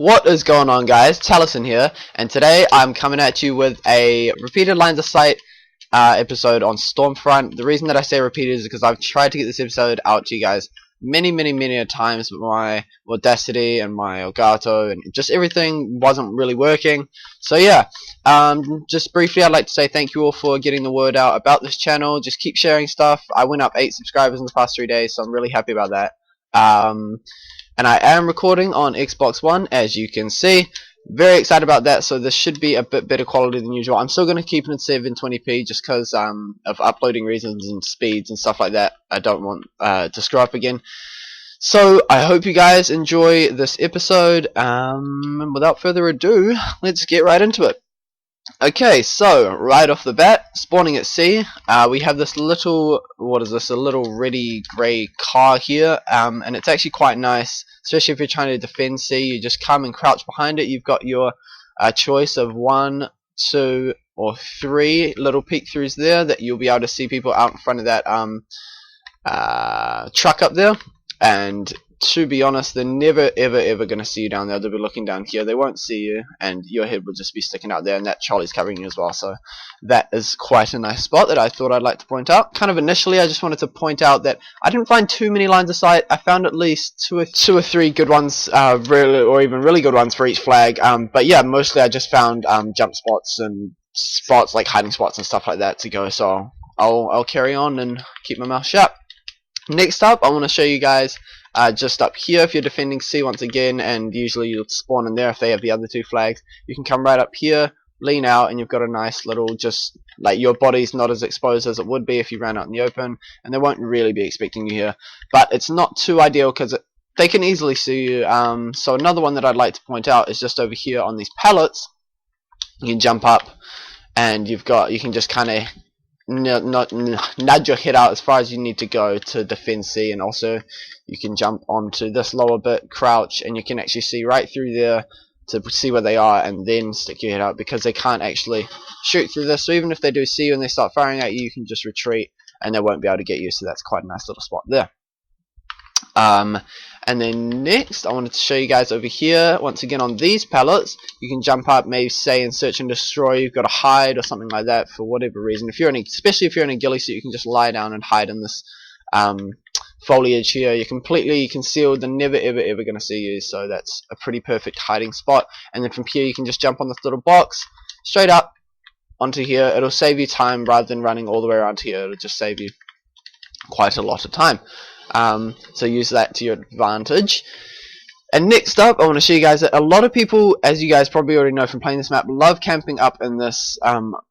What is going on, guys? Taliesin here, and today I'm coming at you with a repeated lines of sight episode on Stormfront. The reason that I say repeated is because I've tried to get this episode out to you guys many a times, but my Audacity and my Elgato and just everything wasn't really working. So yeah, just briefly I'd like to say thank you all for getting the word out about this channel. Just keep sharing stuff. I went up 8 subscribers in the past 3 days, so I'm really happy about that. And I am recording on Xbox One, as you can see. Very excited about that, so this should be a bit better quality than usual. I'm still going to keep it in 720p just because of uploading reasons and speeds and stuff like that. I don't want to screw up again. So I hope you guys enjoy this episode. Without further ado, let's get right into it. Okay, so right off the bat, spawning at sea, we have this little, what is this, a little reddy grey car here, and it's actually quite nice, especially if you're trying to defend sea. You just come and crouch behind it. You've got your choice of 1, 2, or 3 little peek-throughs there that you'll be able to see people out in front of that truck up there, and to be honest, they're never ever going to see you down there. They'll be looking down here. They won't see you, and your head will just be sticking out there, and that trolley's covering you as well. So that is quite a nice spot that I thought I'd like to point out. Kind of initially, I just wanted to point out that I didn't find too many lines of sight. I found at least two or three good ones, really good ones for each flag. But yeah, mostly I just found jump spots and spots like hiding spots and stuff like that to go. So I'll carry on and keep my mouth shut. Next up, I want to show you guys just up here. If you're defending C once again, and usually you'll spawn in there if they have the other 2 flags, you can come right up here, lean out, and you've got a nice little, just like your body's not as exposed as it would be if you ran out in the open, and they won't really be expecting you here. But it's not too ideal because they can easily see you. So another one that I'd like to point out is just over here on these pallets. You can jump up, and you can just kind of nudge your head out as far as you need to go to defend C, and also you can jump onto this lower bit, crouch, and you can actually see right through there to see where they are, and then stick your head out because they can't actually shoot through this. So even if they do see you and they start firing at you, you can just retreat and they won't be able to get you. So that's quite a nice little spot there. And then next, I wanted to show you guys over here, once again on these pallets, you can jump up, maybe say in search and destroy, you've got to hide or something like that for whatever reason. Especially if you're in a ghillie suit, you can just lie down and hide in this foliage here. You're completely concealed, they're never ever going to see you, so that's a pretty perfect hiding spot. And then from here you can just jump on this little box, straight up onto here. It'll save you time rather than running all the way around here. It'll just save you quite a lot of time. So use that to your advantage. And next up, I want to show you guys that a lot of people, as you guys probably already know from playing this map, love camping up in this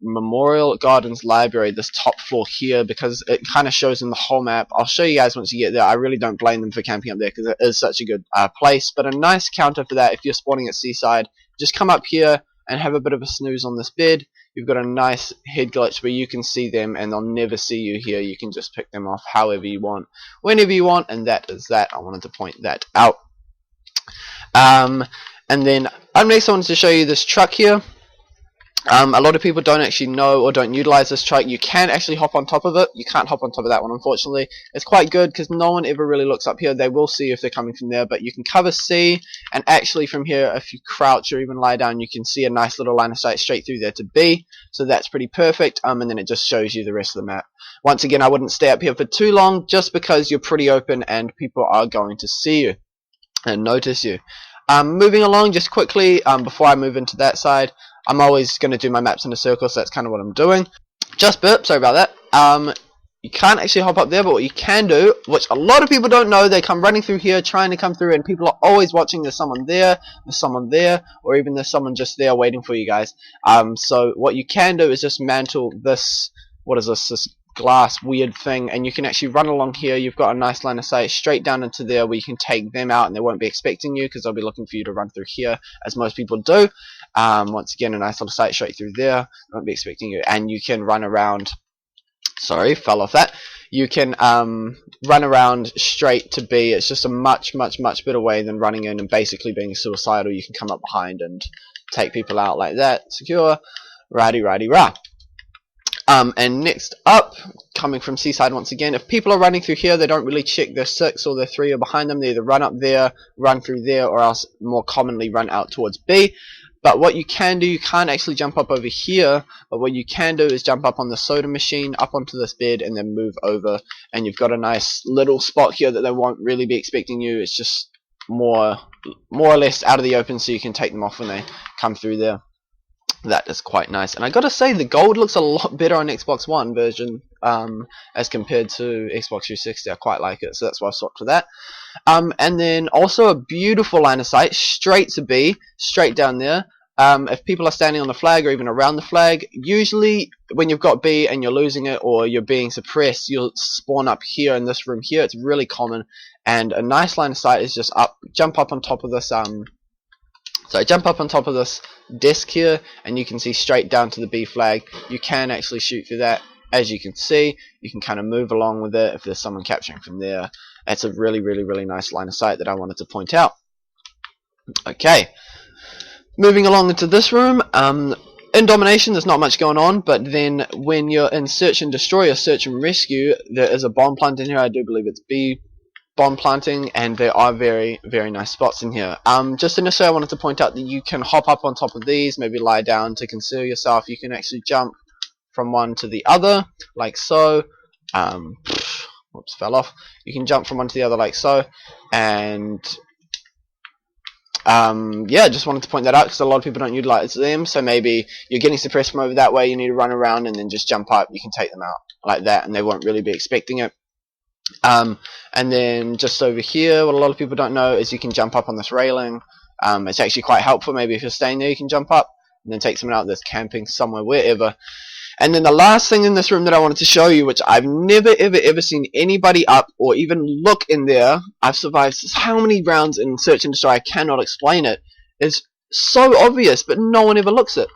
Memorial Gardens Library, this top floor here, because it kind of shows them the whole map. I'll show you guys once you get there. I really don't blame them for camping up there because it is such a good place. But a nice counter for that, if you're spawning at Seaside, just come up here and have a bit of a snooze on this bed. You've got a nice head glitch where you can see them and they'll never see you here. You can just pick them off however you want, whenever you want, and that is that. I wanted to point that out. And then next I wanted to show you this truck here. A lot of people don't actually know or don't utilize this truck. You can actually hop on top of it. You can't hop on top of that one, unfortunately. It's quite good because no one ever really looks up here. They will see if they're coming from there, but you can cover C, and actually from here, if you crouch or even lie down, you can see a nice little line of sight straight through there to B. So that's pretty perfect. And then it just shows you the rest of the map. Once again, I wouldn't stay up here for too long just because you're pretty open and people are going to see you and notice you. Moving along just quickly, before I move into that side, I'm always going to do my maps in a circle, so that's kind of what I'm doing. Just burp, sorry about that. You can't actually hop up there, but what you can do, which a lot of people don't know, they come running through here, trying to come through, and people are always watching. There's someone there, or even there's someone just there waiting for you guys. So what you can do is just mantle this, this glass weird thing, and you can actually run along here. You've got a nice line of sight straight down into there where you can take them out and they won't be expecting you because they'll be looking for you to run through here, as most people do. Once again, a nice little sight straight through there, won't be expecting you, and you can run around. Sorry, fell off that. You can run around straight to B. It's just a much better way than running in and basically being suicidal. You can come up behind and take people out like that. Secure, rah. And next up, coming from Seaside once again, if people are running through here, they don't really check their 6 or their 3 are behind them. They either run up there, run through there, or else more commonly run out towards B. But what you can do, you can't actually jump up over here, but what you can do is jump up on the soda machine, up onto this bed, and then move over, and you've got a nice little spot here that they won't really be expecting you. It's just more or less out of the open, so you can take them off when they come through there. That is quite nice, and I gotta say the gold looks a lot better on Xbox One version as compared to Xbox 360. I quite like it, so that's why I swapped to that. And then also a beautiful line of sight straight to B, straight down there. If people are standing on the flag or even around the flag, usually when you've got B and you're losing it or you're being suppressed, you'll spawn up here in this room here. It's really common, and a nice line of sight is just jump up on top of this so jump up on top of this desk here, and you can see straight down to the B flag. You can actually shoot through that. As you can see, you can kind of move along with it if there's someone capturing from there. It's a really, really, really nice line of sight that I wanted to point out. Okay, moving along into this room. In Domination, there's not much going on, but then when you're in Search and Destroy or Search and Rescue, there is a bomb plant in here. I do believe it's B bomb planting, and there are very, very nice spots in here. Just initially I wanted to point out that you can hop up on top of these, maybe lie down to conceal yourself. You can actually jump from one to the other, like so. Whoops, fell off. You can jump from one to the other like so, and yeah, just wanted to point that out because a lot of people don't utilize them. So maybe you're getting suppressed from over that way, you need to run around and then just jump up. You can take them out like that, and they won't really be expecting it. And then just over here, what a lot of people don't know is you can jump up on this railing. It's actually quite helpful. Maybe if you're staying there, you can jump up and then take someone out that's camping somewhere, wherever. And then the last thing in this room that I wanted to show you, which I've never ever seen anybody up or even look in there. I've survived how many rounds in Search and Destroy, I cannot explain it. It's so obvious, but no one ever looks at it.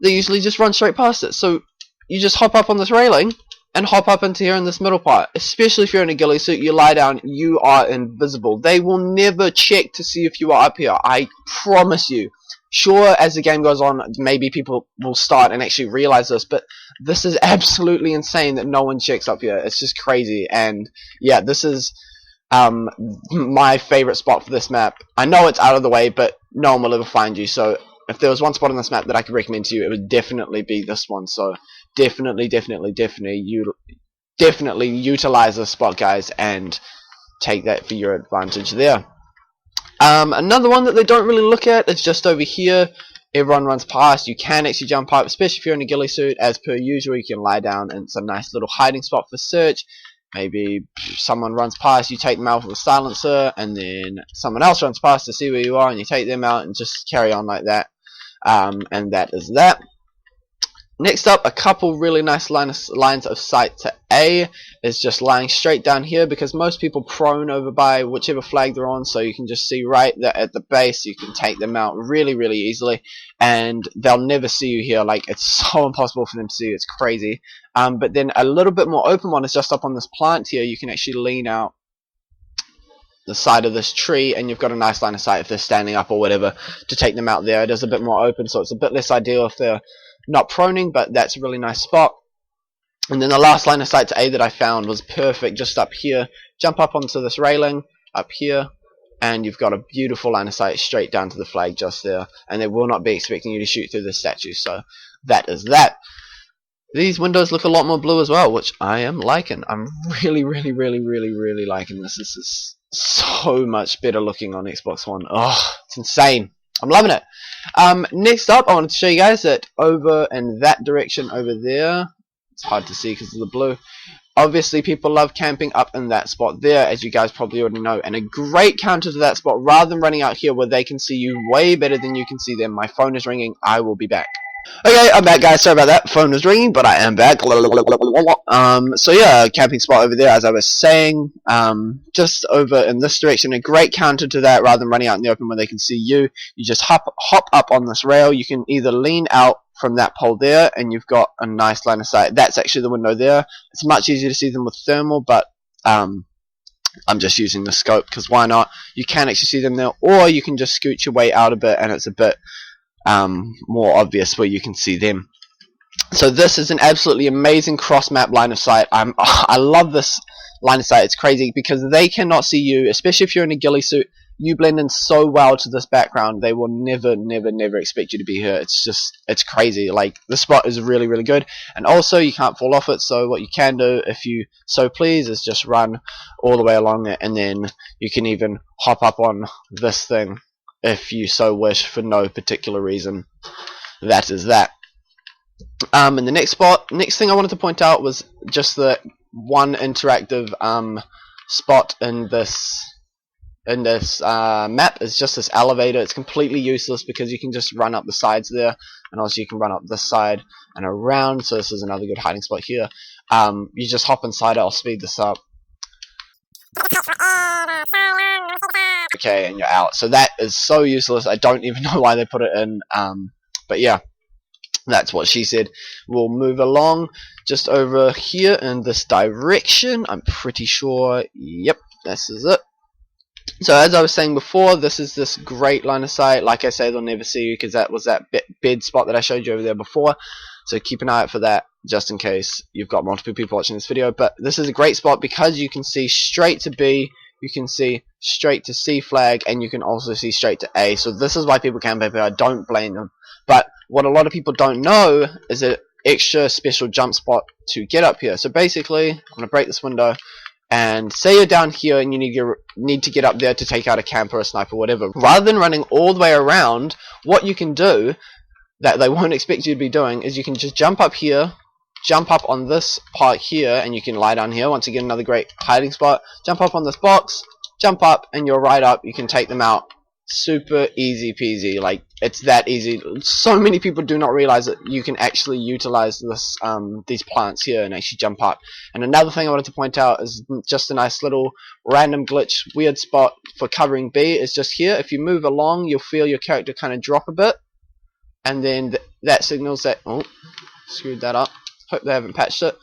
They usually just run straight past it. So you just hop up on this railing and hop up into here in this middle part. Especially if you're in a ghillie suit, you lie down, you are invisible. They will never check to see if you are up here. I promise you. Sure, as the game goes on, maybe people will start and actually realize this, but this is absolutely insane that no one checks up here. It's just crazy, and yeah, this is my favorite spot for this map. I know it's out of the way, but no one will ever find you, so if there was one spot on this map that I could recommend to you, it would definitely be this one. So definitely utilize this spot, guys, and take that for your advantage there. Another one that they don't really look at is just over here. Everyone runs past. You can actually jump up, especially if you're in a ghillie suit. As per usual, you can lie down, and it's a nice little hiding spot for search. Maybe someone runs past, you take them out with a silencer, and then someone else runs past to see where you are, and you take them out, and just carry on like that. And that is that. Next up, a couple really nice lines of sight to A is just lying straight down here, because most people prone over by whichever flag they're on, so you can just see right there at the base. You can take them out really easily, and they'll never see you here. Like, it's so impossible for them to see you. It's crazy. But then a little bit more open one is just up on this plant here. You can actually lean out the side of this tree, and you've got a nice line of sight if they're standing up or whatever to take them out there. It is a bit more open, so it's a bit less ideal if they're not proning, but that's a really nice spot. And then the last line of sight to A that I found was perfect, just up here. Jump up onto this railing up here, and you've got a beautiful line of sight straight down to the flag just there, and they will not be expecting you to shoot through the statue. So that is that. These windows look a lot more blue as well, which I am liking. I'm really liking this. This is so much better looking on Xbox One. Oh, it's insane. I'm loving it. Next up, I wanted to show you guys that over in that direction over there, it's hard to see because of the blue, obviously people love camping up in that spot there, as you guys probably already know, and a great counter to that spot, rather than running out here where they can see you way better than you can see them. My phone is ringing. I will be back. Okay, I'm back, guys. Sorry about that. Phone was ringing, but I am back. So yeah, camping spot over there, as I was saying, just over in this direction. A great counter to that, rather than running out in the open where they can see you. You just hop up on this rail. You can either lean out from that pole there, and you've got a nice line of sight. That's actually the window there. It's much easier to see them with thermal, but I'm just using the scope because why not? You can actually see them there, or you can just scoot your way out a bit, and it's a bit more obvious where you can see them. So this is an absolutely amazing cross-map line of sight. I love this line of sight. It's crazy because they cannot see you, especially if you're in a ghillie suit. You blend in so well to this background. They will never expect you to be here. It's crazy. Like, the spot is really, really good. And also, you can't fall off it. So what you can do, if you so please, is just run all the way along it, and then you can even hop up on this thing if you so wish for no particular reason. That is that. And the next thing I wanted to point out was just the one interactive spot in this map is just this elevator. It's completely useless because you can just run up the sides there, and also you can run up this side and around. So this is another good hiding spot here. You just hop inside it. I'll speed this up. Okay, and you're out. So that is so useless. I don't even know why they put it in. But yeah. That's what she said. We'll move along just over here in this direction. I'm pretty sure. Yep, this is it. So as I was saying before, this is this great line of sight. Like I say, they'll never see you because that was that bed spot that I showed you over there before. So keep an eye out for that just in case you've got multiple people watching this video. But this is a great spot because you can see straight to B, you can see straight to C flag, and you can also see straight to A. So this is why people camp up here. I don't blame them. But what a lot of people don't know is an extra special jump spot to get up here. So basically, I'm going to break this window, and say you're down here and you need to get up there to take out a camper or a sniper or whatever. Rather than running all the way around, what you can do that they won't expect you to be doing is you can just jump up here, jump up on this part here, and you can lie down here. Once again, another great hiding spot. Jump up on this box, jump up, and you're right up. You can take them out. Super easy peasy. Like, it's that easy. So many people do not realize that you can actually utilize this these plants here and actually jump up. And another thing I wanted to point out is just a nice little random glitch weird spot for covering B is just here. If you move along, you'll feel your character kind of drop a bit, and then that signals that, oh, screwed that up. Hope they haven't patched it.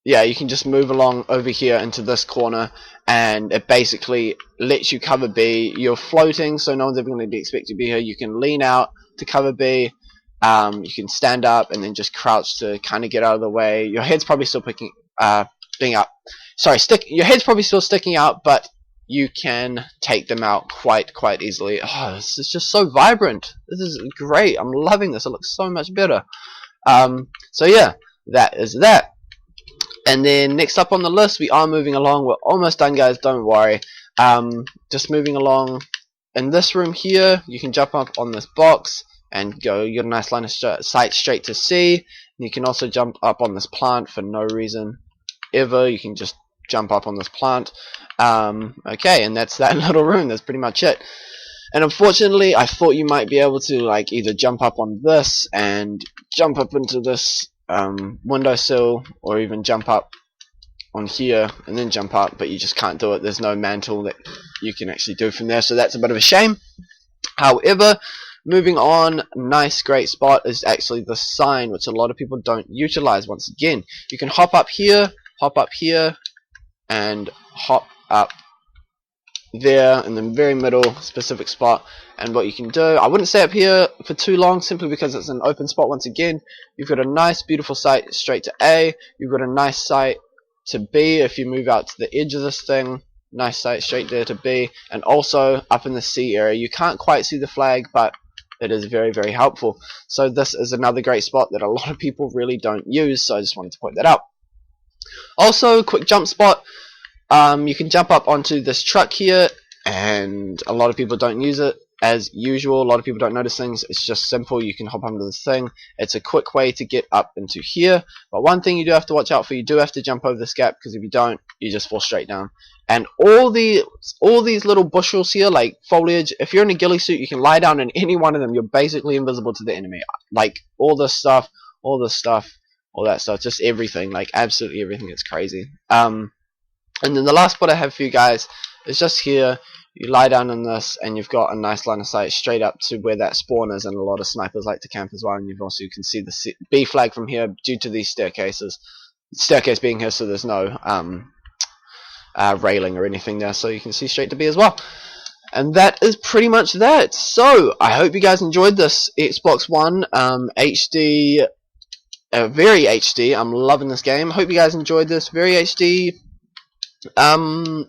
Yeah, you can just move along over here into this corner, and it basically lets you cover B. You're floating, so no one's ever going to be expected to be here. You can lean out to cover B. You can stand up and then just crouch to kind of get out of the way. Your head's probably still being up. Sorry, your head's probably still sticking out, but you can take them out quite easily. Oh, this is just so vibrant. This is great. I'm loving this. It looks so much better. So yeah, that is that. And then next up on the list, we are moving along. We're almost done, guys. Don't worry. Just moving along. In this room here, you can jump up on this box and go. You get a nice line of sight straight to C. And you can also jump up on this plant for no reason ever. You can just jump up on this plant. Okay, and that's that little room. That's pretty much it. And unfortunately, I thought you might be able to like either jump up on this and jump up into this windowsill, or even jump up on here and then jump up, but you just can't do it. There's no mantle that you can actually do from there, so that's a bit of a shame. However, moving on, nice great spot is actually the sign, which a lot of people don't utilize. Once again, you can hop up here, and hop up there in the very middle specific spot. And what you can do, I wouldn't stay up here for too long simply because it's an open spot. Once again, you've got a nice beautiful sight straight to A, you've got a nice sight to B if you move out to the edge of this thing, nice sight straight there to B, and also up in the C area. You can't quite see the flag, but it is very helpful. So this is another great spot that a lot of people really don't use, so I just wanted to point that out. Also, quick jump spot. You can jump up onto this truck here, and a lot of people don't use it. As usual, a lot of people don't notice things. It's just simple. You can hop onto this thing. It's a quick way to get up into here. But one thing you do have to watch out for, you do have to jump over this gap, because if you don't, you just fall straight down. And all these little bushels here, like foliage, if you're in a ghillie suit, you can lie down in any one of them. You're basically invisible to the enemy. Like all this stuff, all that stuff, just everything, like absolutely everything. It's crazy. And then the last spot I have for you guys is just here. You lie down in this, and you've got a nice line of sight straight up to where that spawn is, and a lot of snipers like to camp as well. And you've also, you can see the B flag from here due to these staircases. Staircase being here, so there's no railing or anything there, so you can see straight to B as well. And that is pretty much that. So I hope you guys enjoyed this Xbox One HD, very HD. I'm loving this game. Hope you guys enjoyed this very HD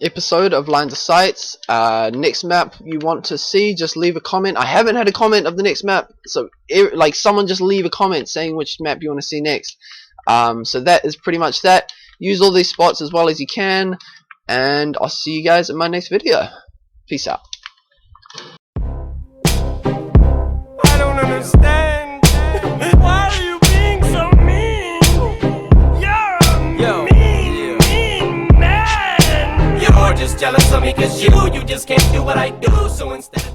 episode of Lines of Sights. Next map you want to see, just leave a comment. I haven't had a comment of the next map, so like someone just leave a comment saying which map you want to see next. So that is pretty much that. Use all these spots as well as you can, and I'll see you guys in my next video. Peace out. I don't understand. Why are you being so mean? You're a mean man. You're just jealous of me cause you just can't do what I do. So instead